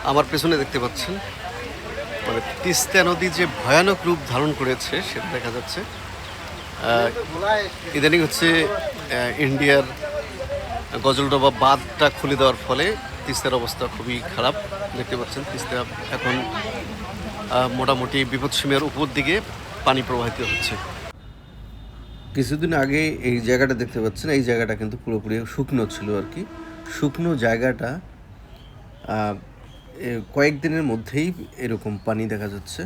আমার পেছনে দেখতে পাচ্ছেন মানে তিস্তা নদী যে ভয়ানক রূপ ধারণ করেছে সেটা দেখা যাচ্ছে। ইদানিং হচ্ছে ইন্ডিয়ার গজলডোবা বাঁধটা খুলে দেওয়ার ফলে তিস্তার অবস্থা খুবই খারাপ। দেখতে পাচ্ছেন তিস্তা এখন মোটামুটি বিপদসীমার উপর দিকে পানি প্রবাহিত হচ্ছে। কিছুদিন আগে এই জায়গাটা দেখতে পাচ্ছেন, এই জায়গাটা কিন্তু পুরোপুরি শুকনো ছিল আর কি। শুকনো জায়গাটা কয়েকদিনের মধ্যেই এরকম পানি দেখা যাচ্ছে।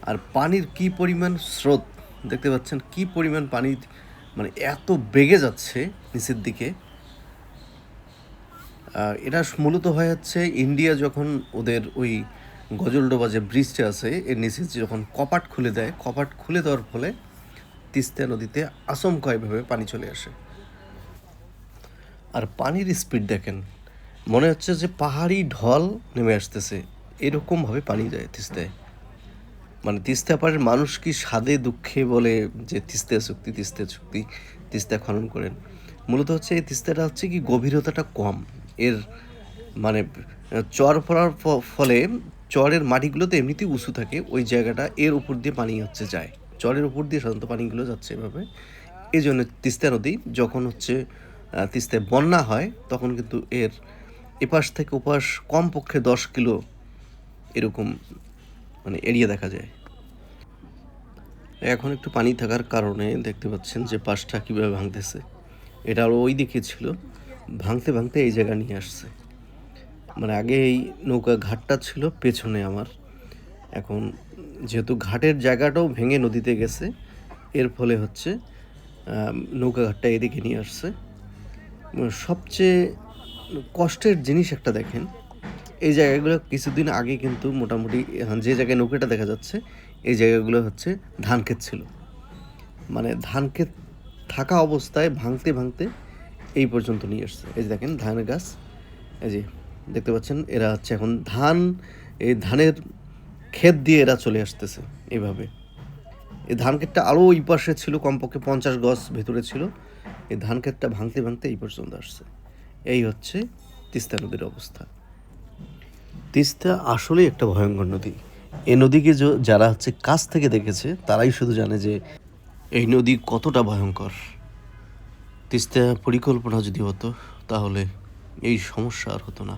আর পানির কি পরিমাণ স্রোত দেখতে পাচ্ছেন, কি পরিমাণ পানি মানে এত বেগে যাচ্ছে নিচের দিকে। এটা মূলত হয়ে যাচ্ছে ইন্ডিয়া যখন ওদের ওই গজলডোবা যে ব্রিজটা আছে এর নিচে যখন কপাট খুলে দেয়, কপাট খুলে দেওয়ার ফলে তিস্তা নদীতে আচমকাইভাবে পানি চলে আসে। আর পানির স্পিড দেখেন, মনে হচ্ছে যে পাহাড়ি ঢল নেমে আসতেছে, এরকমভাবে পানি যায় তিস্তায়। মানে তিস্তা পাড়ের মানুষ কি স্বাদে দুঃখে বলে যে তিস্তা চুক্তি তিস্তা চুক্তি, তিস্তা খনন করেন। মূলত হচ্ছে এই তিস্তাটা হচ্ছে কি গভীরতাটা কম এর, মানে চর পড়ার ফলে চরের মাটিগুলোতে এমনিতেই উঁচু থাকে, ওই জায়গাটা এর উপর দিয়ে পানি হচ্ছে যায়, চরের উপর দিয়ে সাধারণত পানিগুলো যাচ্ছে এভাবে। এই জন্য তিস্তা নদী যখন হচ্ছে তিস্তায় বন্যা হয় তখন কিন্তু এর এপাশ থেকে ওপাশ কমপক্ষে 10 কিলো এরকম মানে এরিয়া দেখা যায়। এখন একটু পানি থাকার কারণে দেখতে পাচ্ছেন যে পাশটা কীভাবে ভাঙতেছে। এটা আরও ওই দিকে ছিল, ভাঙতে ভাঙতে এই জায়গা নিয়ে আসছে। মানে আগে এই নৌকা ঘাটটা ছিল পেছনে আমার, এখন যেহেতু ঘাটের জায়গাটাও ভেঙে নদীতে গেছে, এর ফলে হচ্ছে নৌকা ঘাটটা এদিকে নিয়ে আসছে। সবচেয়ে কষ্টের জিনিস একটা দেখেন, এই জায়গাগুলো কিছুদিন আগে কিন্তু মোটামুটি যে জায়গায় নৌকাটা দেখা যাচ্ছে এই জায়গাগুলো হচ্ছে ধান ক্ষেত ছিল। মানে ধান ক্ষেত থাকা অবস্থায় ভাঙতে ভাঙতে এই পর্যন্ত নিয়ে আসছে। এই যে দেখেন ধানের গাছ, এই যে দেখতে পাচ্ছেন, এরা হচ্ছে এখন ধান, এই ধানের ক্ষেত দিয়ে এরা চলে আসতেছে এইভাবে। এই ধান ক্ষেতটা আরও ওই পাশে ছিল, কমপক্ষে 50 গজ ভেতরে ছিল। এই ধান ক্ষেতটা ভাঙতে ভাঙতে এই পর্যন্ত আসছে। এই হচ্ছে তিস্তা নদীর অবস্থা। তিস্তা আসলেই একটা ভয়ঙ্কর নদী। এই নদীকে যারা হচ্ছে কাছ থেকে দেখেছে তারাই শুধু জানে যে এই নদী কতটা ভয়ঙ্কর। তিস্তা পরিকল্পনা যদি হতো তাহলে এই সমস্যা আর হতো না।